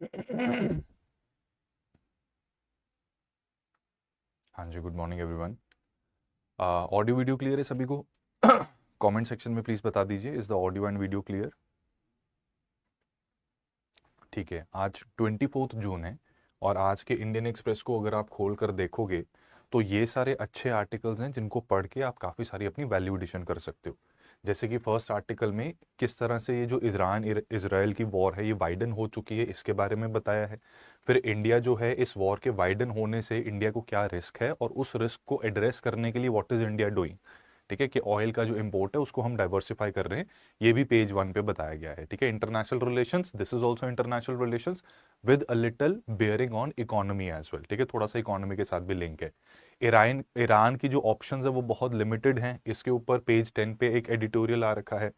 हाँ जी, good morning everyone. Audio video clear है सभी को? कमेंट सेक्शन में प्लीज़ बता दीजिए, is the audio and video clear? ठीक है, आज 24 जून है और आज के इंडियन एक्सप्रेस को अगर आप खोल कर देखोगे तो ये सारे अच्छे आर्टिकल्स हैं जिनको पढ़ के आप काफ़ी सारी अपनी वैल्यू एडिशन कर सकते हो। जैसे कि फर्स्ट आर्टिकल में किस तरह से ये जो ईरान इसराइल की वॉर है ये वाइडन हो चुकी है, इसके बारे में बताया है। फिर इंडिया जो है, इस वॉर के वाइडन होने से इंडिया को क्या रिस्क है और उस रिस्क को एड्रेस करने के लिए व्हाट इज इंडिया डूइंग। ठीक है, कि ऑयल का जो इम्पोर्ट है उसको हम डाइवर्सिफाई कर रहे हैं, ये भी पेज 1 पे बताया गया है। ठीक है, international relations, this is also international relations with a little bearing on economy as well. ठीक है, थोड़ा सा इकोनॉमी के साथ भी लिंक है। ईरान ईरान की जो ऑप्शंस है वो बहुत लिमिटेड हैं, इसके ऊपर पेज 10 पे एक एडिटोरियल आ रखा है।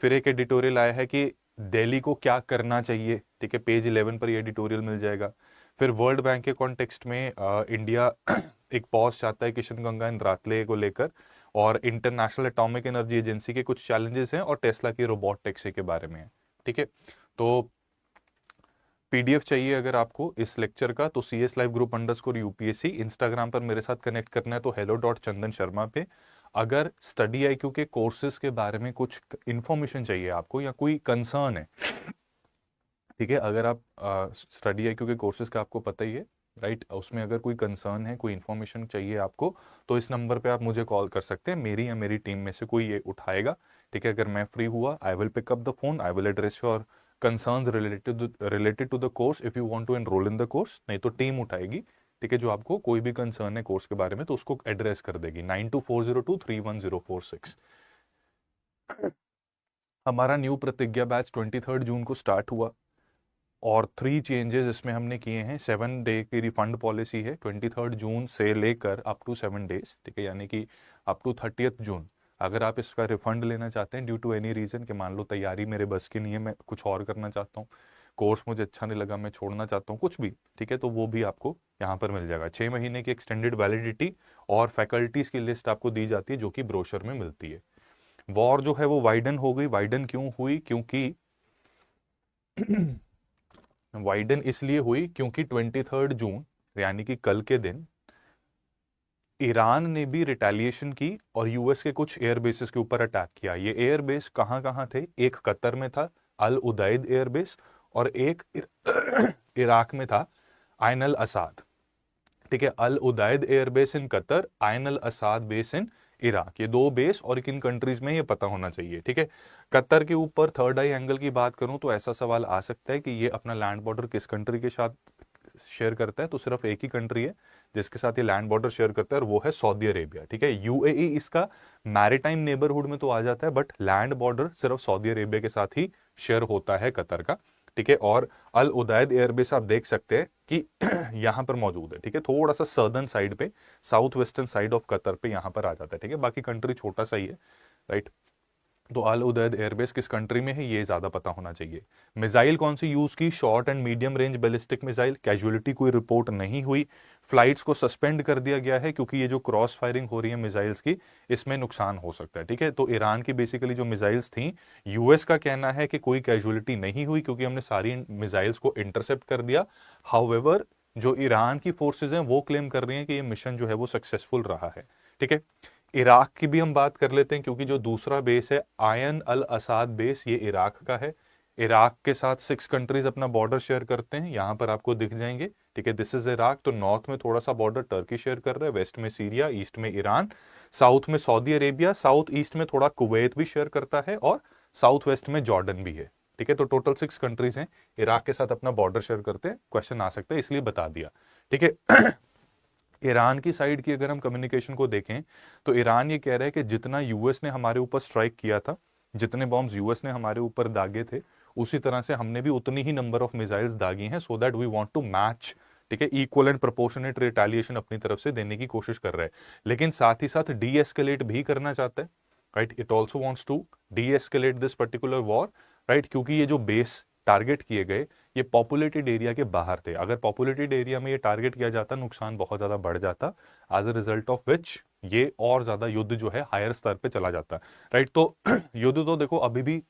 फिर एक एडिटोरियल आया है कि दिल्ली को क्या करना चाहिए। ठीक है, पेज 11 पर ये एडिटोरियल मिल जाएगा। फिर वर्ल्ड बैंक के कॉन्टेक्स्ट में इंडिया एक पॉज चाहता है किशन गंगा एंड रातले को लेकर, और इंटरनेशनल एटॉमिक एनर्जी एजेंसी के कुछ चैलेंजेस हैं, और टेस्ला की रोबोट टैक्सी के बारे में है। ठीक है, तो पीडीएफ चाहिए अगर आपको इस लेक्चर का तो CS Live Group_UPSC इंस्टाग्राम पर मेरे साथ कनेक्ट करना है तो hello.chandan sharma पे। अगर स्टडी IQ के कोर्सेज के बारे में कुछ इंफॉर्मेशन चाहिए आपको या कोई कंसर्न है, ठीक है, अगर आप स्टडी IQ के कोर्सेज का आपको पता ही है, राइट, उसमें अगर कोई कंसर्न है, कोई इन्फॉर्मेशन चाहिए आपको, तो इस नंबर पे आप मुझे कॉल कर सकते हैं, मेरी या मेरी टीम में से कोई ये उठाएगा। ठीक है, अगर मैं फ्री हुआ I will pick up the phone, I will address your concerns related to the course if you want to enrol in the course, नहीं तो टीम उठाएगी। ठीक है, जो आपको कोई भी कंसर्न है कोर्स के बारे में तो उसको एड्रेस कर देगी। 9240231046। हमारा न्यू प्रतिज्ञा बैच 23 जून को स्टार्ट हुआ और 3 चेंजेस इसमें हमने किए हैं। 7 डे की रिफंड पॉलिसी है 23 जून से लेकर अप टू 7 डेज। ठीक है, यानी कि अप टू 30 जून अगर आप इसका रिफंड लेना चाहते हैं ड्यू टू एनी रीज़न, कि मान लो तैयारी मेरे बस की नहीं है, मैं कुछ और करना चाहता हूँ, कोर्स मुझे अच्छा नहीं लगा, मैं छोड़ना चाहता हूँ, कुछ भी, ठीक है, तो वो भी आपको यहाँ पर मिल जाएगा। 6 महीने की एक्सटेंडेड वैलिडिटी और फैकल्टीज़ की लिस्ट आपको दी जाती है जो कि ब्रोशर में मिलती है। वॉर जो है वो वाइडन हो गई। वाइडन क्यों हुई? क्योंकि वाइडन इसलिए हुई क्योंकि 23 जून यानी कि कल के दिन ईरान ने भी रिटेलिएशन की और यूएस के कुछ एयर बेसिस के ऊपर अटैक किया। ये एयर बेस कहाँ कहाँ थे? एक कतर में था, अल उदैद एयर बेस, और एक इराक में था, आइन अल असाद। ठीक है, Al Udeid air base in Qatar, Ain Al Asad base in Iraq, ये 2 बेस और किन कंट्रीज में ये पता होना चाहिए। ठीक है, कतर के ऊपर थर्ड आई एंगल की बात करूं तो ऐसा सवाल आ सकता है कि ये अपना लैंड बॉर्डर किस कंट्री के साथ शेयर करता है, तो सिर्फ एक ही कंट्री है जिसके साथ ये लैंड बॉर्डर शेयर करता है और वो है सऊदी अरेबिया। ठीक है, यूएई इसका मैरीटाइम नेबरहुड में तो आ जाता है, बट लैंड बॉर्डर सिर्फ सऊदी अरेबिया के साथ ही शेयर होता है कतर का। ठीक है, और अल उदैद एयरबेस आप देख सकते हैं कि यहाँ पर मौजूद है। ठीक है, थोड़ा सा सर्दर्न साइड पे, south western side of Qatar पे यहाँ पर आ जाता है। ठीक है, बाकी कंट्री छोटा सा ही है, राइट। तो अल उदैद एयरबेस किस कंट्री में है ये ज्यादा पता होना चाहिए। मिसाइल कौन सी यूज की? Short and medium range ballistic missile. Casualty कोई रिपोर्ट नहीं हुई। फ्लाइट्स को सस्पेंड कर दिया गया है क्योंकि ये जो क्रॉस फायरिंग हो रही है मिसाइल्स की, इसमें नुकसान हो सकता है। ठीक है, तो ईरान की बेसिकली जो मिसाइल्स थी, यूएस का कहना है कि कोई कैजुअलिटी नहीं हुई क्योंकि हमने सारी मिसाइल्स को इंटरसेप्ट कर दिया। हाउएवर जो ईरान की फोर्सेज हैं वो क्लेम कर रही हैं कि ये मिशन जो है वो सक्सेसफुल रहा है। ठीक है, इराक की भी हम बात कर लेते हैं क्योंकि जो दूसरा बेस है आयन अल असाद बेस, ये इराक का है। इराक के साथ 6 कंट्रीज अपना बॉर्डर शेयर करते हैं, यहां पर आपको दिख जाएंगे। ठीक है, दिस इज इराक। तो नॉर्थ में थोड़ा सा बॉर्डर टर्की शेयर कर रहा है, वेस्ट में सीरिया, ईस्ट में ईरान, साउथ में सऊदी अरेबिया, साउथ ईस्ट में थोड़ा कुवैत भी शेयर करता है, और साउथ वेस्ट में जॉर्डन भी है। ठीक है, तो टोटल 6 कंट्रीज हैं इराक के साथ अपना बॉर्डर शेयर करते हैं। क्वेश्चन आ सकता है इसलिए बता दिया। ठीक है, ईरान की साइड की अगर हम कम्युनिकेशन को देखें तो ईरान ये कह रहा है कि जितना यूएस ने हमारे ऊपर स्ट्राइक किया था, जितने बॉम्ब्स यूएस ने हमारे ऊपर दागे थे, उसी तरह से हमने भी उतनी ही नंबर ऑफ मिसाइल्स दागी हैं, so that we want to match. ठीक है, इक्वल एंड प्रोपोर्शनेट रिटेलिएशन अपनी तरफ से देने की कोशिश कर रहा है, लेकिन साथ ही साथ डी एस्केलेट भी करना चाहता है। Right, it also wants to de-escalate this particular war. Right, क्योंकि ये जो बेस टारगेट किए गए ये पॉपुलेटेड एरिया के बाहर थे। अगर पॉपुलेटेड एरिया में ये टारगेट किया जाता, नुकसान बहुत ज्यादा बढ़ जाता, as a result of which ये और ज्यादा युद्ध जो है हायर स्तर पे चला जाता। राइट, तो युद्ध तो देखो अभी भी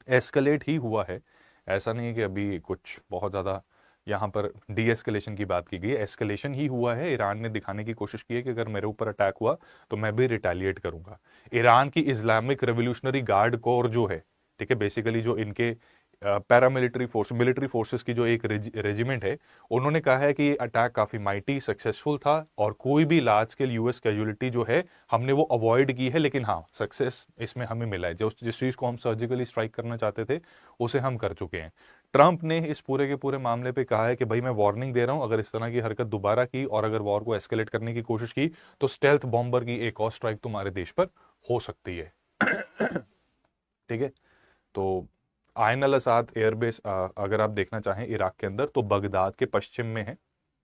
एस्केलेट ही हुआ है, ऐसा नहीं है कि अभी कुछ बहुत ज़्यादा यहाँ पर डी एस्केलेशन की बात की गई है, एस्केलेशन ही हुआ है। ईरान ने दिखाने की कोशिश की है कि अगर मेरे ऊपर अटैक हुआ तो मैं भी रिटेलिएट करूंगा। ईरान की इस्लामिक रेवोल्यूशनरी गार्ड कोर जो है, ठीक है, बेसिकली जो इनके पैरामिलिट्री फोर्स, मिलिट्री फोर्सेस की जो एक रेजिमेंट है, उन्होंने कहा है कि ये अटैक काफी माइटी सक्सेसफुल था और कोई भी लार्ज स्केल यूएस कैजुअलिटी जो है हमने वो अवॉइड की है, लेकिन हाँ सक्सेस इसमें हमें मिला है। जो जिस चीज को हम सर्जिकली स्ट्राइक करना चाहते थे उसे हम कर चुके हैं। ट्रंप ने इस पूरे के पूरे मामले पे कहा है कि भाई मैं वार्निंग दे रहा हूं, अगर इस तरह की हरकत दोबारा की और अगर वॉर को एस्केलेट करने की कोशिश की तो स्टेल्थ बॉम्बर की एक और स्ट्राइक तुम्हारे देश पर हो सकती है। ठीक है, तो आयन अल असाद एयरबेस अगर आप देखना चाहें इराक के अंदर तो बगदाद के पश्चिम में है।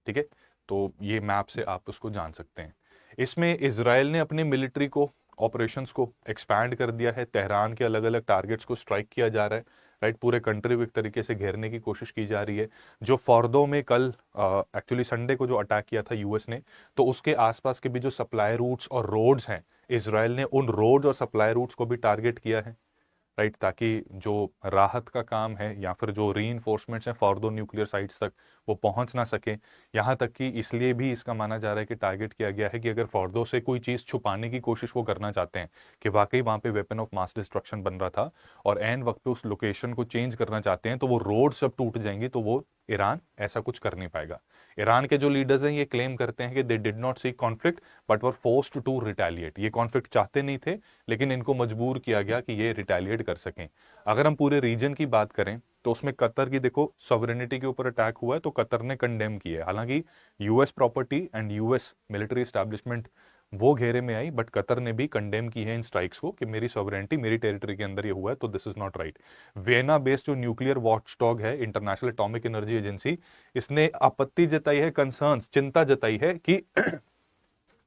ठीक है, तो ये मैप से आप उसको जान सकते हैं। इसमें इसराइल ने अपने मिलिट्री को, ऑपरेशंस को एक्सपैंड कर दिया है। तेहरान के अलग अलग टारगेट्स को स्ट्राइक किया जा रहा है, राइट। पूरे कंट्री को एक तरीके से घेरने की कोशिश की जा रही है। जो फॉर्दो में कल एक्चुअली संडे को जो अटैक किया था यूएस ने, तो उसके आसपास के भी जो सप्लाई रूट्स और रोड्स हैं, इसराइल ने उन रोड्स और सप्लाई रूट्स को भी टारगेट किया है, राइट, ताकि जो राहत का काम है या फिर जो रीइंफोर्समेंट्स हैं फॉर्दो न्यूक्लियर साइट्स तक वो पहुंच ना सके। यहाँ तक कि इसलिए भी इसका माना जा रहा है कि टारगेट किया गया है कि अगर फॉर्दो से कोई चीज़ छुपाने की कोशिश वो करना चाहते हैं कि वाकई वहाँ पे वेपन ऑफ मास डिस्ट्रक्शन बन रहा था और एन वक्त पे उस लोकेशन को चेंज करना चाहते हैं, तो वो रोड सब टूट जाएंगी, तो वो ईरान ऐसा कुछ कर नहीं पाएगा। ईरान के जो लीडर्स हैं ये क्लेम करते हैं कि they did not see conflict but were forced to retaliate. ये कॉन्फ्लिक्ट चाहते नहीं थे लेकिन इनको मजबूर किया गया कि ये रिटेलिएट कर सकें। अगर हम पूरे रीजन की बात करें तो उसमें कतर की देखो सॉवरेनिटी के ऊपर अटैक हुआ है तो कतर ने कंडेम किया है। हालांकि US property and US military establishment वो घेरे में आई, बट कतर ने भी कंडेम की है इन स्ट्राइक्स को कि मेरी सॉवरेनिटी मेरी टेरिटरी के अंदर ये हुआ है, तो this is not right. Vienna based जो न्यूक्लियर वॉचडॉग है, इंटरनेशनल एटॉमिक एनर्जी एजेंसी, इसने आपत्ति जताई है, कंसर्न्स, चिंता जताई है कि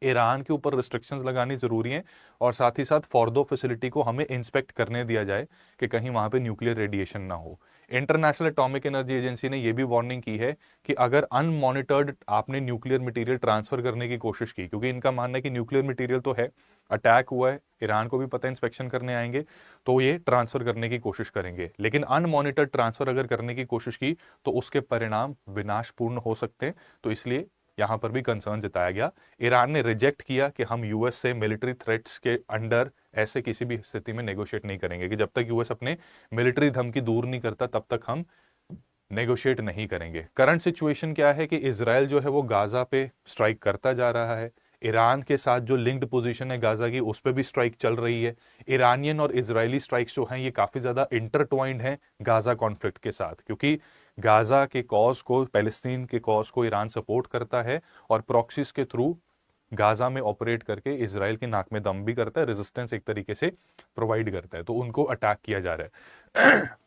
ईरान के ऊपर रिस्ट्रिक्शंस लगानी जरूरी है और साथ ही साथ फॉर्दो फैसिलिटी को हमें इंस्पेक्ट करने दिया जाए कि कहीं वहां पे न्यूक्लियर रेडिएशन ना हो। इंटरनेशनल एटॉमिक एनर्जी एजेंसी ने यह भी वार्निंग की है कि अगर अनमॉनिटर्ड आपने न्यूक्लियर मटेरियल ट्रांसफर करने की कोशिश की, क्योंकि इनका मानना है कि न्यूक्लियर मटेरियल तो है, अटैक हुआ है, ईरान को भी पता है, इंस्पेक्शन करने आएंगे तो ये ट्रांसफर करने की कोशिश करेंगे, लेकिन अनमॉनिटर्ड ट्रांसफर अगर करने की कोशिश की तो उसके परिणाम विनाशपूर्ण हो सकते हैं। तो इसलिए यहां पर भी कंसर्न जताया गया। ईरान ने रिजेक्ट किया कि हम यूएस से मिलिट्री थ्रेट्स के अंडर ऐसे किसी भी स्थिति में नेगोशिएट नहीं करेंगे, कि जब तक यूएस अपने मिलिट्री धमकी दूर नहीं करता तब तक हम नेगोशिएट नहीं करेंगे। करंट सिचुएशन क्या है कि इजराइल जो है वो गाजा पे स्ट्राइक करता जा रहा है। ईरान के साथ जो लिंक्ड पोजीशन है गाजा की, उस पर भी स्ट्राइक चल रही है। ईरानियन और इजरायली स्ट्राइक्स जो हैं ये काफी ज्यादा इंटरट्वाइंड हैं गाजा कॉन्फ्लिक्ट के साथ, क्योंकि गाजा के कॉज को, पैलेस्टीन के कॉज को ईरान सपोर्ट करता है और प्रॉक्सीज के थ्रू गाजा में ऑपरेट करके इसराइल की नाक में दम भी करता है, रेजिस्टेंस एक तरीके से प्रोवाइड करता है, तो उनको अटैक किया जा रहा है।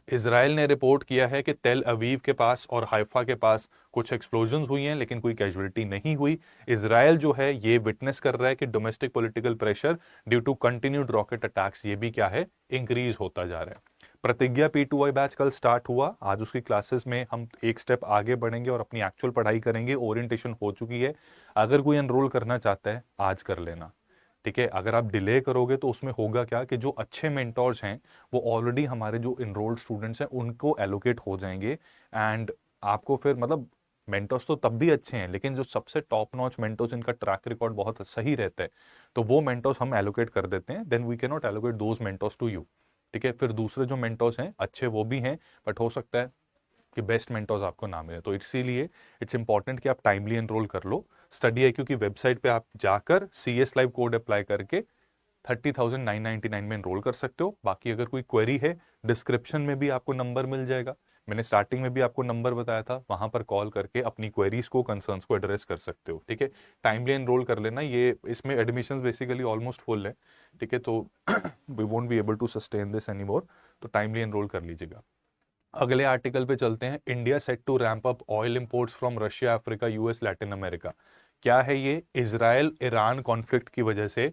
इसराइल ने रिपोर्ट किया है कि तेल अवीव के पास और हाइफा के पास कुछ एक्सप्लोजन्स हुई हैं लेकिन कोई कैजुअलिटी नहीं हुई। इसराइल जो है ये विटनेस कर रहा है कि domestic political pressure due to continued rocket attacks ये भी क्या है, इंक्रीज होता जा रहा है। प्रतिज्ञा P2I बैच कल स्टार्ट हुआ, आज उसकी क्लासेस में हम एक स्टेप आगे बढ़ेंगे और अपनी एक्चुअल पढ़ाई करेंगे। ओरिएंटेशन हो चुकी है, अगर कोई एनरोल करना चाहता है आज कर लेना, ठीक है। अगर आप डिले करोगे तो उसमें होगा क्या कि जो अच्छे मेंटोर्स हैं वो ऑलरेडी हमारे जो इनरोल्ड स्टूडेंट्स हैं उनको एलोकेट हो जाएंगे एंड आपको फिर मतलब मेंटोर्स तो तब भी अच्छे हैं लेकिन जो सबसे टॉप नॉच मेंटोर्स जिनका ट्रैक रिकॉर्ड बहुत सही रहता है तो वो मेंटोर्स हम एलोकेट कर देते हैं, then we can not allocate those mentors to you, ठीक है। फिर दूसरे जो मेंटोर्स हैं अच्छे वो भी हैं बट हो सकता है कि बेस्ट मेंटोर्स आपको ना मिले, तो इसीलिए इट्स इंपॉर्टेंट कि आप टाइमली एनरोल कर लो। स्टडी IQ की वेबसाइट पे आप जाकर CS लाइव कोड अप्लाई करके 30,999 में एनरोल कर सकते हो। बाकी अगर कोई क्वेरी है डिस्क्रिप्शन में भी आपको नंबर मिल जाएगा, मैंने स्टार्टिंग में भी आपको नंबर बताया था, वहां पर कॉल करके अपनी क्वेरीज को, कंसर्न्स को एड्रेस कर सकते हो, ठीक है। टाइमली एनरोल कर लेना, ये इसमें एडमिशंस बेसिकली ऑलमोस्ट फुल है, ठीक है, तो we won't be able to sustain this anymore, तो टाइमली एनरोल कर लीजिएगा। अगले आर्टिकल पे चलते हैं। India set to ramp up oil imports from Russia, Africa, US, Latin America. क्या है ये? इजराइल ईरान कॉन्फ्लिक्ट की वजह से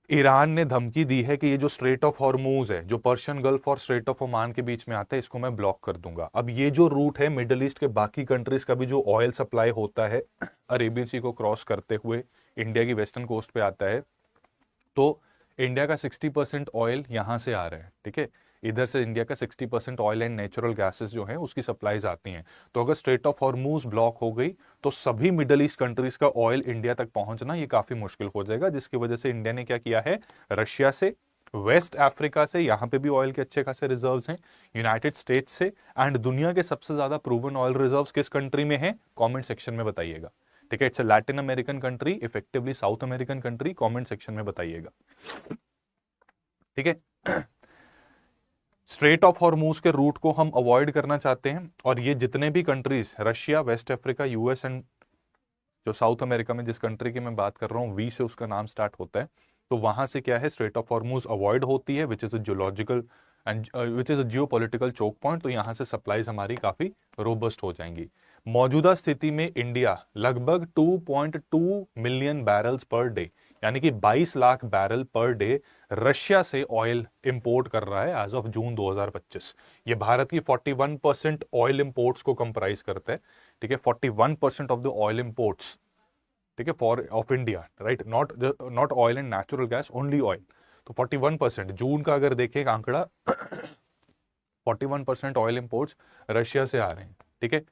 ईरान ने धमकी दी है कि ये जो स्ट्रेट ऑफ हॉर्मूज है, जो पर्शियन गल्फ और स्ट्रेट ऑफ ओमान के बीच में आता है, इसको मैं ब्लॉक कर दूंगा। अब ये जो रूट है मिडिल ईस्ट के बाकी कंट्रीज का भी जो ऑयल सप्लाई होता है अरेबियन सी को क्रॉस करते हुए इंडिया की वेस्टर्न कोस्ट पे आता है, तो इंडिया का 60% ऑयल यहां से आ रहा है, ठीक है। इधर से इंडिया का 60% ऑयल एंड नेचुरल गैसेस जो हैं उसकी सप्लाईज आती हैं। तो अगर स्ट्रेट ऑफ हॉर्मूज ब्लॉक हो गई तो सभी मिडल ईस्ट कंट्रीज का ऑयल इंडिया तक पहुंचना ये काफी मुश्किल हो जाएगा, जिसकी वजह से इंडिया ने क्या किया है, रशिया से, वेस्ट अफ्रीका से, यहां पे भी ऑयल के अच्छे खासे रिजर्व्स हैं, यूनाइटेड स्टेट्स से, एंड दुनिया के सबसे ज्यादा प्रूवन ऑयल रिजर्व्स किस कंट्री में हैं, कमेंट सेक्शन में बताइएगा। ठीक है, it's a Latin American country, effectively south American country, comment section में बताइएगा। ठीक है, स्ट्रेट ऑफ हॉर्मूज के रूट को हम अवॉइड करना चाहते हैं, और ये जितने भी countries, Russia, West Africa, US and जो साउथ अमेरिका में जिस कंट्री की मैं बात कर रहा हूँ वी से उसका नाम स्टार्ट होता है, तो वहां से क्या है, स्ट्रेट ऑफ हॉर्मूज अवॉइड होती है, which is a geological and which is a geopolitical choke point. तो यहां से सप्लाईज हमारी काफी रोबस्ट हो जाएंगी। मौजूदा स्थिति में इंडिया लगभग 2.2 मिलियन बैरल्स पर डे, यानी कि 22 lakh barrel per day Russia से ऑयल इंपोर्ट कर रहा है एज ऑफ जून 2025। ये भारत की 41% ऑयल इंपोर्ट्स को कंप्राइज करता है। ठीक है, 41% ऑफ द ऑयल इंपोर्ट्स, ठीक है, for of India, right, not oil and natural gas, only oil. तो 41% जून का अगर देखें आंकड़ा 41% ऑयल इंपोर्ट्स रशिया से आ रहे हैं। ठीक है,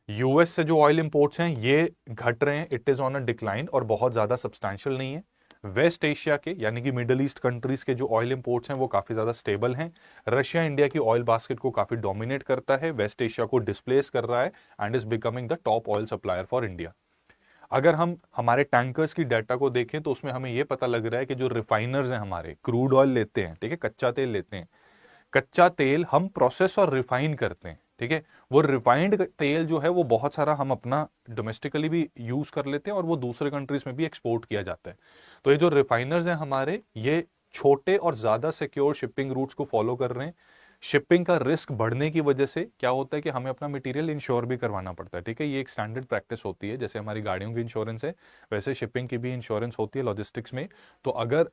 यूएस से जो ऑयल इंपोर्ट्स हैं ये घट रहे हैं, it is on a decline, और बहुत ज्यादा सब्सटैंशियल नहीं है। वेस्ट एशिया के यानी कि मिडिल ईस्ट कंट्रीज के जो ऑयल इंपोर्ट्स हैं वो काफी ज्यादा स्टेबल हैं। रशिया इंडिया की ऑयल बास्केट को काफी डोमिनेट करता है, वेस्ट एशिया को डिस्प्लेस कर रहा है and is becoming the top oil supplier for India. अगर हम हमारे टैंकर्स की डाटा को देखें तो उसमें हमें यह पता लग रहा है कि जो रिफाइनर्स हैं हमारे, क्रूड ऑयल लेते हैं, ठीक है, कच्चा तेल लेते हैं, कच्चा तेल हम प्रोसेस और रिफाइन करते हैं। ठीक है, वो रिफाइंड तेल जो है वो बहुत सारा हम अपना डोमेस्टिकली भी यूज कर लेते हैं और वो दूसरे कंट्रीज में भी एक्सपोर्ट किया जाता है। तो ये जो रिफाइनर्स हैं हमारे, ये छोटे और ज्यादा सिक्योर शिपिंग रूट्स को फॉलो कर रहे हैं। शिपिंग का रिस्क बढ़ने की वजह से क्या होता है कि हमें अपना मटेरियल इंश्योर भी करवाना पड़ता है। ठीक है, ये एक स्टैंडर्ड प्रैक्टिस होती है, जैसे हमारी गाड़ियों की इंश्योरेंस है वैसे शिपिंग की भी इंश्योरेंस होती है लॉजिस्टिक्स में। तो अगर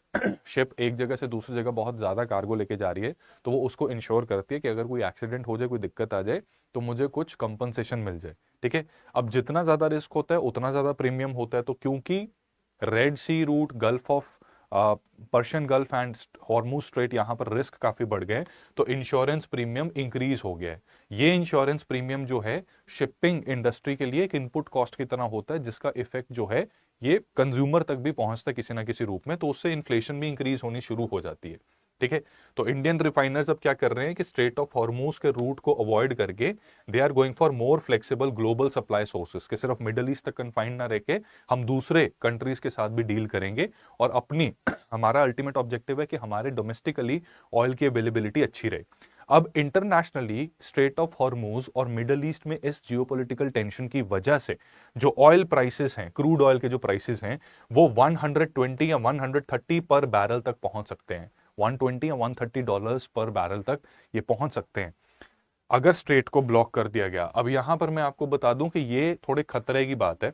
शिप एक जगह से दूसरी जगह बहुत ज़्यादा कार्गो लेके जा रही है तो वो उसको इंश्योर करती है कि अगर कोई एक्सीडेंट हो जाए, कोई दिक्कत आ जाए तो मुझे कुछ कंपनसेशन मिल जाए। ठीक है, अब जितना ज़्यादा रिस्क होता है उतना ज़्यादा प्रीमियम होता है। तो क्योंकि Red Sea route, Gulf of Persian Gulf and Hormuz Strait, यहाँ पर रिस्क काफी बढ़ गए, तो इंश्योरेंस प्रीमियम इंक्रीज हो गया है। ये इंश्योरेंस प्रीमियम जो है शिपिंग इंडस्ट्री के लिए एक इनपुट कॉस्ट की तरह होता है, जिसका इफेक्ट जो है ये कंज्यूमर तक भी पहुंचता है किसी ना किसी रूप में, तो उससे इन्फ्लेशन भी इंक्रीज होनी शुरू हो जाती है। ठीक है, तो इंडियन रिफाइनर्स अब क्या कर रहे हैं कि स्ट्रेट ऑफ हॉर्मूज के रूट को अवॉइड करके they are going for more flexible global supply sources, के सिर्फ मिडल ईस्ट तक कन्फाइंड ना रह के हम दूसरे कंट्रीज के साथ भी डील करेंगे, और अपनी हमारा अल्टीमेट ऑब्जेक्टिव है कि हमारे डोमेस्टिकली ऑयल की अवेलेबिलिटी अच्छी रहे। अब इंटरनेशनली स्ट्रेट ऑफ हॉर्मूज और मिडल ईस्ट में इस जियोपॉलिटिकल टेंशन की वजह से जो ऑयल प्राइसेस हैं, क्रूड ऑयल के जो प्राइसेस हैं, वो 120 या 130 पर बैरल तक पहुंच सकते हैं। 120 या 130 डॉलर्स पर बैरल तक ये पहुंच सकते हैं अगर स्ट्रेट को ब्लॉक कर दिया गया। अब यहां पर मैं आपको बता दूं कि ये थोड़े खतरे की बात है,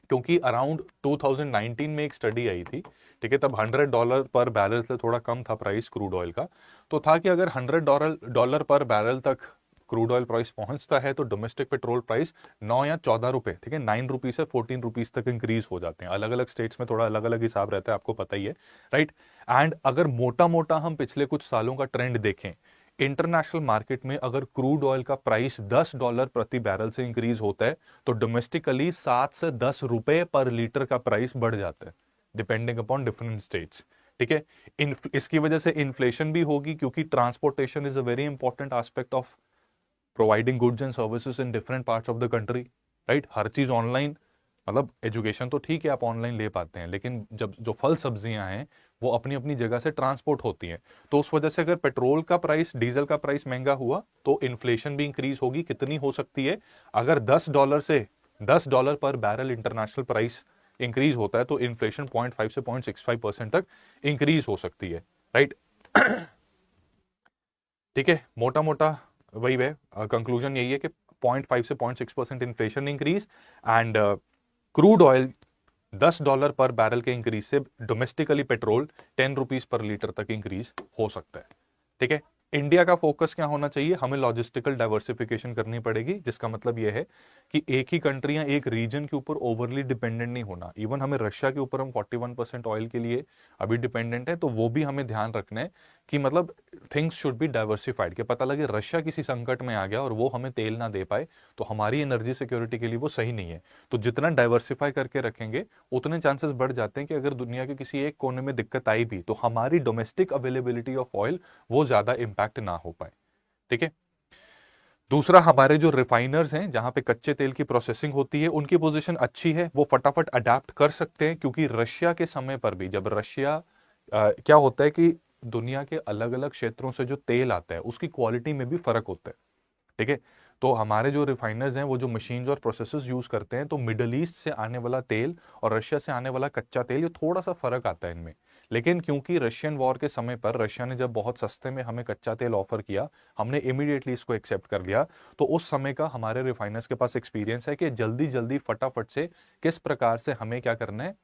क्योंकि अराउंड 2019 में एक स्टडी आई थी, ठीक है, तब $100 पर बैरल से थोड़ा कम था प्राइस क्रूड ऑयल का, तो था कि अगर $100 पर बैरल तक क्रूड ऑयल प्राइस पहुंचता है तो डोमेस्टिक पेट्रोल प्राइस 9 या 14 रुपए, ठीक है, 9 रुपीज से 14 रुपीज तक इंक्रीज हो जाते हैं। अलग अलग स्टेट्स में थोड़ा अलग अलग हिसाब रहता है, आपको पता ही है, राइट। एंड अगर मोटा मोटा हम पिछले कुछ सालों का ट्रेंड देखें, इंटरनेशनल मार्केट में अगर क्रूड ऑयल का प्राइस $10 प्रति बैरल से इंक्रीज होता है तो डोमेस्टिकली 7 से 10 रुपए पर लीटर का प्राइस बढ़ जाता है, डिपेंडिंग अपॉन डिफरेंट स्टेट्स। ठीक है, इसकी वजह से इन्फ्लेशन भी होगी, क्योंकि transportation is a very important aspect of providing goods and services in different parts of the country, right. हर चीज ऑनलाइन, मतलब एजुकेशन तो ठीक है आप ऑनलाइन ले पाते हैं, लेकिन जब जो फल सब्जियां हैं वो अपनी अपनी जगह से ट्रांसपोर्ट होती हैं, तो उस वजह से अगर पेट्रोल का प्राइस, डीजल का प्राइस महंगा हुआ तो इन्फ्लेशन भी इंक्रीज होगी। कितनी हो सकती है, अगर $10 पर बैरल इंटरनेशनल प्राइस इंक्रीज होता है तो इन्फ्लेशन 0.5 से 0.65% तक इंक्रीज हो सकती है, राइट। ठीक है, मोटा मोटा वही है, कंक्लूजन यही है कि 0.5 से 0.6% inflation increase and crude oil $10 पर बैरल के इंक्रीज से domestically petrol 10 rupees per litre तक इंक्रीज हो सकता है। ठीक है, इंडिया का फोकस क्या होना चाहिए, हमें लॉजिस्टिकल डाइवर्सिफिकेशन करनी पड़ेगी, जिसका मतलब यह है कि एक ही कंट्री या एक रीजन के ऊपर ओवरली डिपेंडेंट नहीं होना। इवन हमें रशिया के ऊपर हम 41% ऑयल के लिए अभी डिपेंडेंट है, तो वो भी हमें ध्यान रखना है कि मतलब थिंग्स शुड बी डाइवर्सिफाइड, कि पता लगे रशिया किसी संकट में आ गया और वो हमें तेल ना दे पाए तो हमारी एनर्जी सिक्योरिटी के लिए वो सही नहीं है। तो जितना डाइवर्सिफाई करके रखेंगे उतने चांसेस बढ़ जाते हैं कि अगर दुनिया के किसी एक कोने में दिक्कत आई भी तो हमारी डोमेस्टिक अवेलेबिलिटी ऑफ ऑयल वो ज्यादा इंपैक्ट ना हो पाए। ठीक है। दूसरा, हमारे जो रिफाइनर्स हैं जहां पे कच्चे तेल की प्रोसेसिंग होती है उनकी पोजीशन अच्छी है, वो फटाफट अडेप्ट कर सकते हैं, क्योंकि रशिया के समय पर भी जब रशिया क्या होता है कि दुनिया के अलग अलग क्षेत्रों से जो तेल आता है उसकी क्वालिटी में भी फर्क होता है। ठीक है। तो हमारे जो रिफाइनर्स हैं वो जो मशीन्स और प्रोसेसेस यूज करते हैं, तो मिडल ईस्ट से आने वाला तेल और रशिया से आने वाला कच्चा तेल ये थोड़ा सा फर्क आता है इनमें। लेकिन क्योंकि रशियन वॉर के समय पर रशिया ने जब बहुत सस्ते में हमें कच्चा तेल ऑफर किया, हमने इमीडिएटली इसको एक्सेप्ट कर लिया। तो उस समय का हमारे रिफाइनर्स के पास एक्सपीरियंस है कि जल्दी जल्दी फटाफट से किस प्रकार से हमें क्या करना है,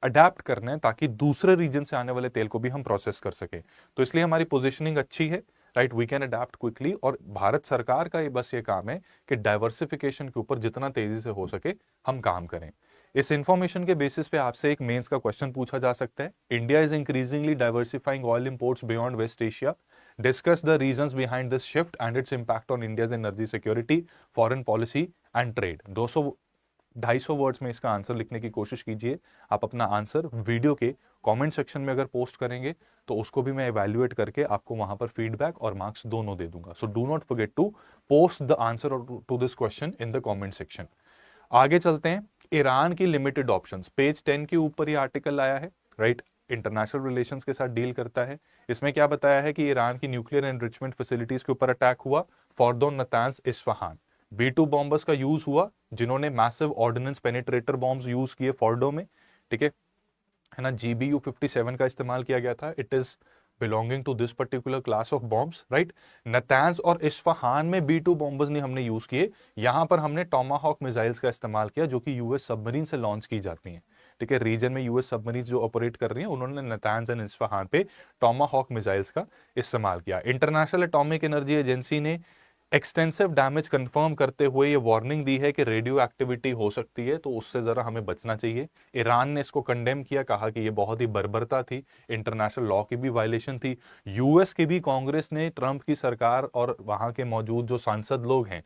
अडेप्ट करना है, ताकि दूसरे रीजन से आने वाले तेल को भी हम प्रोसेस कर सके। तो इसलिए हमारी पोजिशनिंग अच्छी है, right, we can adapt quickly. और भारत सरकार का ये बस ये काम है कि डाइवर्सिफिकेशन के ऊपर जितना तेजी से हो सके हम काम करें। इस इंफॉर्मेशन के बेसिस पे आपसे एक मेंस का क्वेश्चन पूछा जा सकता है, India is increasingly diversifying oil imports beyond West Asia, discuss the reasons behind this shift and its impact on India's energy security, foreign policy and trade. 200-250 words में इसका आंसर लिखने की कोशिश कीजिए। आप अपना आंसर वीडियो के कमेंट सेक्शन में अगर पोस्ट करेंगे तो उसको भी मैं इवैल्यूएट करके आपको वहां पर फीडबैक और मार्क्स दोनों दे दूंगा। So do not forget to post the answer to this question in the comment section. आगे चलते हैं, ईरान की लिमिटेड ऑप्शंस, पेज 10 के ऊपर ये आर्टिकल आया है, राइट, इंटरनेशनल रिलेशंस के साथ डील करता है। इसमें क्या बताया है कि ईरान की न्यूक्लियर एनरिचमेंट फैसिलिटीज के ऊपर अटैक हुआ, फॉर्दो, नतांज, इस्फहान। B2 बॉम्बर्स का यूज हुआ जिन्होंने massive ordnance penetrator bombs use किए फॉर्डो में। ठीक है ना, GBU-57 का इस्तेमाल किया गया था, it is belonging to this particular class of bombs, right. Natanz और इस्फहान में B2 बॉम्बर्स नहीं हमने यूज किए, यहां पर हमने टॉमाहॉक मिसाइल्स का इस्तेमाल किया जो कि यूएस सबमरीन से लॉन्च की जाती हैं। ठीक है, रीजन में यूएस सबमरीन जो ऑपरेट कर रही हैं उन्होंने नतांज एंड इस्फहान पे टॉमाहॉक मिसाइल्स का इस्तेमाल किया। इंटरनेशनल एटॉमिक एनर्जी एजेंसी ने एक्सटेंसिव डैमेज कंफर्म करते हुए ये वार्निंग दी है कि रेडियो एक्टिविटी हो सकती है, तो उससे जरा हमें बचना चाहिए। ईरान ने इसको कंडेम किया, कहा कि ये बहुत ही बर्बरता थी, इंटरनेशनल लॉ की भी वायलेशन थी। यूएस की भी कांग्रेस ने ट्रंप की सरकार और वहां के मौजूद जो सांसद लोग हैं,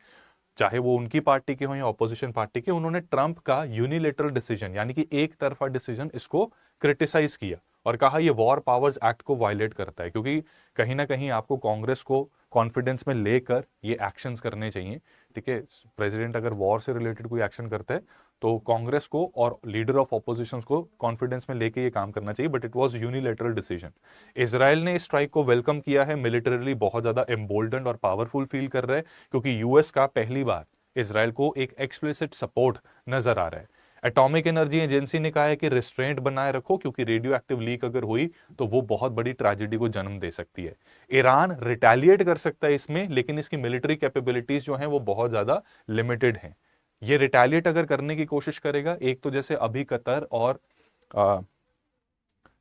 चाहे वो उनकी पार्टी के हो या ऑपोजिशन पार्टी के, उन्होंने ट्रंप का यूनिलेटरल डिसीजन यानी कि एक तरफा डिसीजन इसको क्रिटिसाइज किया और कहा ये वॉर पावर्स एक्ट को वायलेट करता है, क्योंकि कहीं ना कहीं आपको कांग्रेस को कॉन्फिडेंस में लेकर ये एक्शंस करने चाहिए। ठीक है, प्रेसिडेंट अगर वॉर से रिलेटेड कोई एक्शन करता है तो कांग्रेस को और लीडर ऑफ ऑपोजिशन को कॉन्फिडेंस में लेके ये काम करना चाहिए, but it was unilateral decision. Israel ने इस स्ट्राइक को वेलकम किया है, मिलिटरीली बहुत ज्यादा एम्बोल्डन्ड और पावरफुल फील कर रहा है, क्योंकि यूएस का पहली बार इजराइल को एक एक्सप्लिसिट सपोर्ट नजर आ रहा है। एटॉमिक एनर्जी एजेंसी ने कहा है कि रिस्ट्रेंट बनाए रखो, क्योंकि रेडियो एक्टिव लीक अगर हुई तो वो बहुत बड़ी ट्रेजेडी को जन्म दे सकती है। ईरान रिटेलिएट कर सकता है इसमें, लेकिन इसकी मिलिट्री कैपेबिलिटीज जो हैं वो बहुत ज्यादा लिमिटेड हैं। ये रिटेलिएट अगर करने की कोशिश करेगा, एक तो जैसे अभी कतर और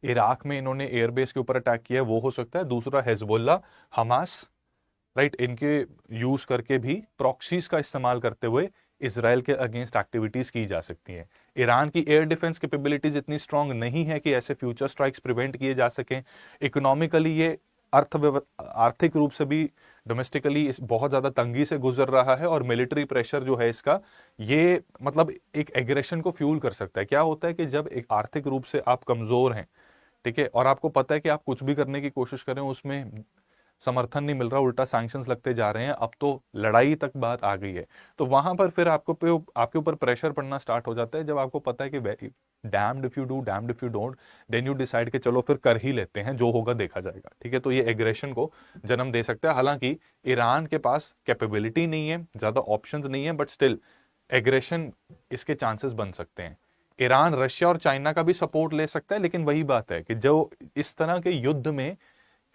इराक में इन्होंने एयरबेस के ऊपर अटैक किया, वो हो सकता है। दूसरा हिजबुल्ला, हमास, राइट, इनके यूज करके भी प्रॉक्सीज का इस्तेमाल करते हुए इसराइल के अगेंस्ट एक्टिविटीज की जा सकती हैं। ईरान की एयर डिफेंस कैपेबिलिटीज इतनी स्ट्रांग नहीं है कि ऐसे फ्यूचर स्ट्राइक्स प्रिवेंट किए जा सकें। इकोनॉमिकली ये आर्थिक रूप से भी डोमेस्टिकली बहुत ज्यादा तंगी से गुजर रहा है, और मिलिट्री प्रेशर जो है इसका, ये मतलब एक एग्रेशन को फ्यूल कर सकता है। क्या होता है कि जब एक आर्थिक रूप से आप कमजोर हैं, ठीक है, और आपको पता है कि आप कुछ भी करने की कोशिश करें उसमें समर्थन नहीं मिल रहा, उल्टा सैंक्शंस लगते जा रहे हैं, अब तो लड़ाई तक बात आ गई है, तो वहां पर फिर आपके ऊपर प्रेशर पड़ना स्टार्ट हो जाता है। जब आपको पता है कि damned if you do damned if you don't, then you decide कि चलो फिर कर ही लेते हैं, जो होगा देखा जाएगा। ठीक है, तो ये एग्रेशन को जन्म दे सकता है। हालांकि ईरान के पास कैपेबिलिटी नहीं है, ज्यादा ऑप्शंस नहीं है, बट स्टिल एग्रेशन इसके चांसेस बन सकते हैं। ईरान रशिया और चाइना का भी सपोर्ट ले सकता है, लेकिन वही बात है कि जो इस तरह के युद्ध में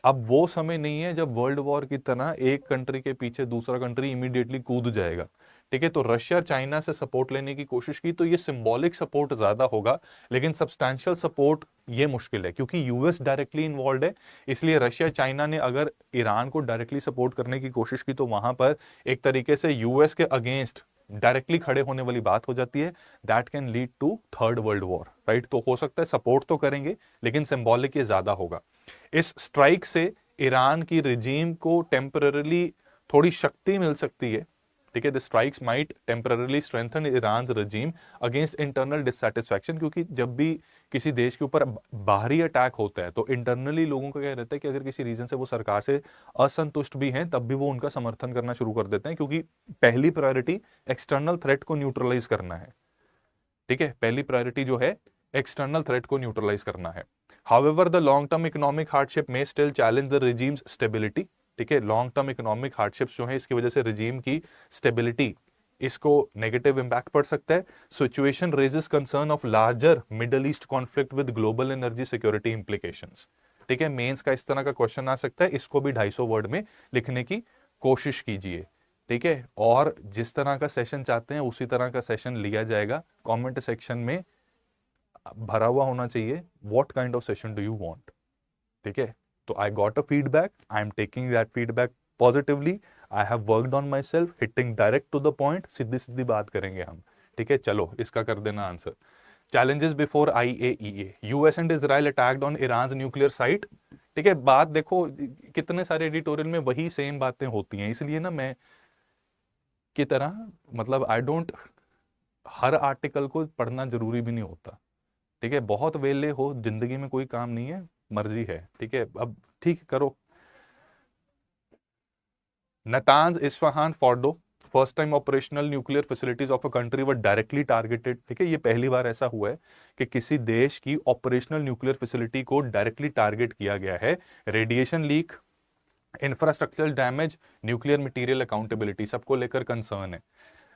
अब वो समय नहीं है जब वर्ल्ड वॉर की तरह एक कंट्री के पीछे दूसरा कंट्री इमीडिएटली कूद जाएगा। ठीक है, तो रशिया चाइना से सपोर्ट लेने की कोशिश की तो ये सिंबॉलिक सपोर्ट ज्यादा होगा, लेकिन सब्सटैंशियल सपोर्ट ये मुश्किल है, क्योंकि यूएस डायरेक्टली इन्वॉल्व है। इसलिए रशिया चाइना ने अगर ईरान को डायरेक्टली सपोर्ट करने की कोशिश की तो वहां पर एक तरीके से यूएस के अगेंस्ट डायरेक्टली खड़े होने वाली बात हो जाती है, that can lead to third world war, right. तो हो सकता है सपोर्ट तो करेंगे लेकिन सिंबॉलिक ये ज्यादा होगा। इस स्ट्राइक से ईरान की रिजीम को टेम्पररीली थोड़ी शक्ति मिल सकती है, ठीक है। The strikes might temporarily strengthen Iran regime against internal dissatisfaction, क्योंकि जब भी किसी देश के ऊपर बाहरी अटैक होता है तो इंटरनली लोगों का क्या रहता है कि अगर किसी रीजन से वो सरकार से असंतुष्ट भी हैं तब भी वो उनका समर्थन करना शुरू कर देते हैं, क्योंकि पहली प्रायोरिटी एक्सटर्नल थ्रेट को न्यूट्रलाइज करना है, ठीक है। पहली प्रायोरिटी जो है एक्सटर्नल थ्रेट को न्यूट्रलाइज करना है। However the long term economic hardship may still challenge the regime's stability, ठीक है। लॉन्ग टर्म इकोनॉमिक हार्डशिप्स जो है इसकी वजह से रिजीम की स्टेबिलिटी, इसको नेगेटिव इंपैक्ट पड़ सकता है। Situation raises concern of larger middle east conflict with global energy security implications, ठीक है। मेंस का इस तरह का क्वेश्चन आ सकता है, इसको भी 250 वर्ड में लिखने की कोशिश कीजिए, ठीक है। और जिस तरह का सेशन चाहते हैं उसी तरह का सेशन लिया जाएगा। कमेंट सेक्शन में भरा हुआ होना चाहिए what kind of session do you want, ठीक है। तो I got a feedback, I am taking that feedback positively, I have worked on my self, hitting direct to the point, सीधी सीधी बात करेंगे हम, ठीक है। चलो इसका कर देना answer. Challenges before IAEA, US and Israel attacked on Iran nuclear site, ठीक है। बात देखो कितने सारे एडिटोरियल में वही सेम बातें होती हैं, इसलिए ना मैं की तरह मतलब आई डोंट, हर आर्टिकल को पढ़ना जरूरी भी नहीं होता, ठीक है। बहुत वेले हो, जिंदगी में कोई काम नहीं है, मर्जी है, ठीक है। अब ठीक करो। Natanz, Isfahan, Fordow, first time operational nuclear facilities of a country were directly targeted, ठीक है। ये पहली बार ऐसा हुआ है कि किसी देश की ऑपरेशनल न्यूक्लियर फैसिलिटी को डायरेक्टली टारगेट किया गया है। Radiation leak, infrastructural damage, nuclear material accountability, सबको लेकर कंसर्न है।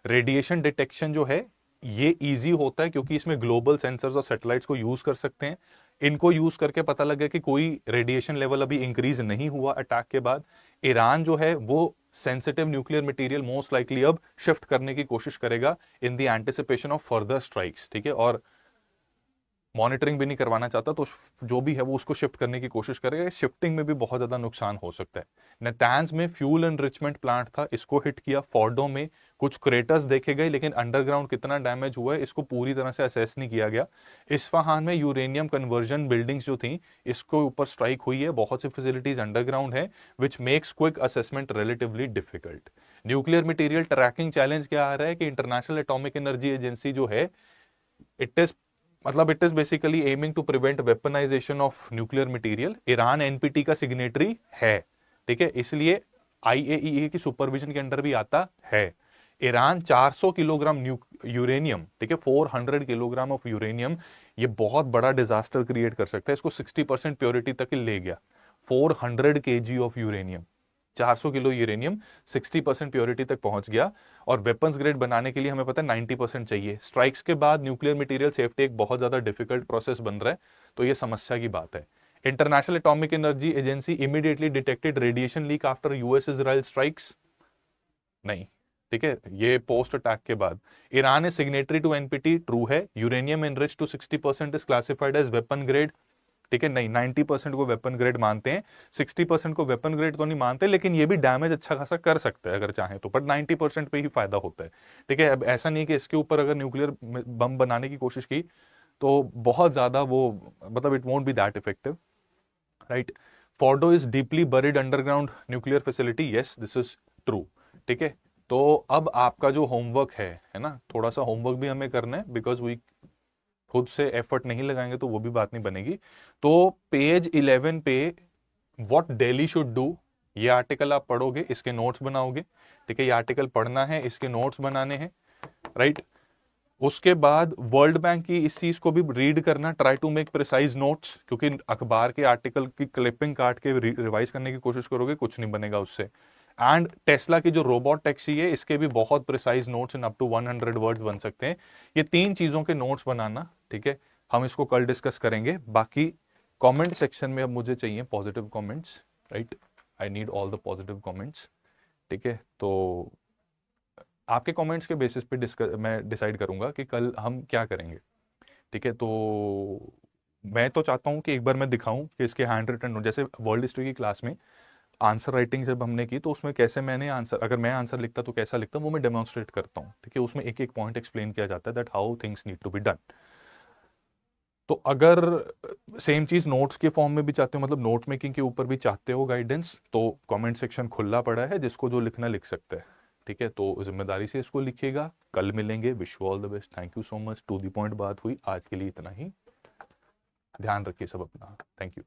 रेडिएशन डिटेक्शन जो है ये इजी होता है क्योंकि इसमें ग्लोबल सेंसर्स और सैटेलाइट्स को यूज कर सकते हैं। इनको यूज करके पता लगा कि कोई रेडिएशन लेवल अभी इंक्रीज नहीं हुआ अटैक के बाद। ईरान जो है वो sensitive nuclear material most likely अब शिफ्ट करने की कोशिश करेगा in the anticipation of further strikes, ठीक है। और मॉनिटरिंग भी नहीं करवाना चाहता तो जो भी है वो उसको शिफ्ट करने की कोशिश करेगा। शिफ्टिंग में भी बहुत ज्यादा नुकसान हो सकता है। नेतान्स में फ्यूल एनरिचमेंट प्लांट था, इसको हिट किया। फोर्डो में कुछ क्रेटर्स देखे गए लेकिन अंडरग्राउंड कितना डैमेज हुआ है इसको पूरी तरह से असेस नहीं किया गया। इस्फहान में यूरेनियम कन्वर्जन बिल्डिंग्स जो थी इसको ऊपर स्ट्राइक हुई है। बहुत सी फैसिलिटीज अंडरग्राउंड है which makes quick assessment relatively difficult. Nuclear material tracking challenge क्या आ रहा है कि इंटरनेशनल एटॉमिक एनर्जी एजेंसी जो है it is basically aiming to prevent weaponization of nuclear material. Iran NPT का सिग्नेटरी है, ठीक है, इसलिए IAEA की सुपरविजन के अंडर भी आता है। ईरान 400 किलोग्राम यूरेनियम, ठीक है, 400 किलोग्राम ऑफ यूरेनियम, ये बहुत बड़ा डिजास्टर क्रिएट कर सकता है। इसको 60% प्योरिटी तक ले गया। 400 kg of uranium, 400 kilo uranium 60% purity तक पहुंच गया। और वेपन्स ग्रेड बनाने के लिए हमें पता है 90% चाहिए। स्ट्राइक्स के बाद न्यूक्लियर मटेरियल सेफ्टी एक बहुत ज्यादा डिफिकल्ट प्रोसेस बन रहा है, तो ये समस्या की बात है। International atomic energy agency immediately detected radiation leak after US Israel strikes, नहीं, ठीक है, ये पोस्ट अटैक के बाद। Iran is signatory to NPT, true है। Uranium enriched to 60% is classified as weapon grade, ठीक है, नहीं, 90% को वेपन ग्रेड मानते हैं, 60% को वेपन ग्रेड तो नहीं मानते, लेकिन ये भी डैमेज अच्छा खासा कर सकता है अगर चाहे तो, बट 90% पे ही फायदा होता है, ठीक है। अब ऐसा नहीं कि इसके ऊपर अगर न्यूक्लियर बम बनाने की कोशिश की तो बहुत ज्यादा वो मतलब it won't be that effective, right. Fordow is deeply buried underground nuclear facility, yes this is true, ठीक है। तो अब आपका जो होमवर्क है ना, थोड़ा सा होमवर्क भी हमें करना है, बिकॉज वी खुद से एफर्ट नहीं लगाएंगे तो वो भी बात नहीं बनेगी। तो पेज 11 पे व्हाट दिल्ली शुड डू, ये आर्टिकल आप पढ़ोगे, इसके नोट्स बनाओगे, ठीक है। ये आर्टिकल पढ़ना है, इसके नोट्स बनाने हैं, राइट। उसके बाद वर्ल्ड बैंक की इस चीज को भी रीड करना, try to make precise notes, क्योंकि अखबार के आर्टिकल की क्लिपिंग काट के रिवाइज करने की कोशिश करोगे कुछ नहीं बनेगा उससे। एंड टेस्ला की जो रोबोट टैक्सी है इसके भी बहुत precise notes in up to 100 words बन सकते हैं। ये 3 चीजों के नोट्स बनाना, ठीक है, हम इसको कल डिस्कस करेंगे। बाकी कमेंट सेक्शन में अब मुझे चाहिए positive comments, right, I need all the positive comments, ठीक है। तो आपके कमेंट्स के बेसिस पे मैं डिसाइड करूंगा कि कल हम क्या करेंगे, ठीक है। तो मैं तो चाहता हूं कि एक बार मैं दिखाऊं कि इसके हैंड रिटन नोट, जैसे वर्ल्ड हिस्ट्री की क्लास में आंसर राइटिंग जब हमने की तो उसमें कैसे मैंने आंसर, अगर मैं आंसर लिखता तो कैसा लिखता वो मैं डेमोन्स्ट्रेट करता हूँ, ठीक है। उसमें एक एक पॉइंट एक्सप्लेन किया जाता है that how things need to be done. तो अगर सेम चीज नोट्स के फॉर्म में भी चाहते हो, मतलब नोट मेकिंग के ऊपर भी चाहते हो गाइडेंस, तो कमेंट सेक्शन खुला पड़ा है, जिसको जो लिखना लिख सकते हैं, ठीक है। तो जिम्मेदारी से इसको लिखिएगा। कल मिलेंगे। Wish you all the best. Thank you so much. To the point बात हुई, आज के लिए इतना ही। ध्यान रखिए सब अपना। Thank you.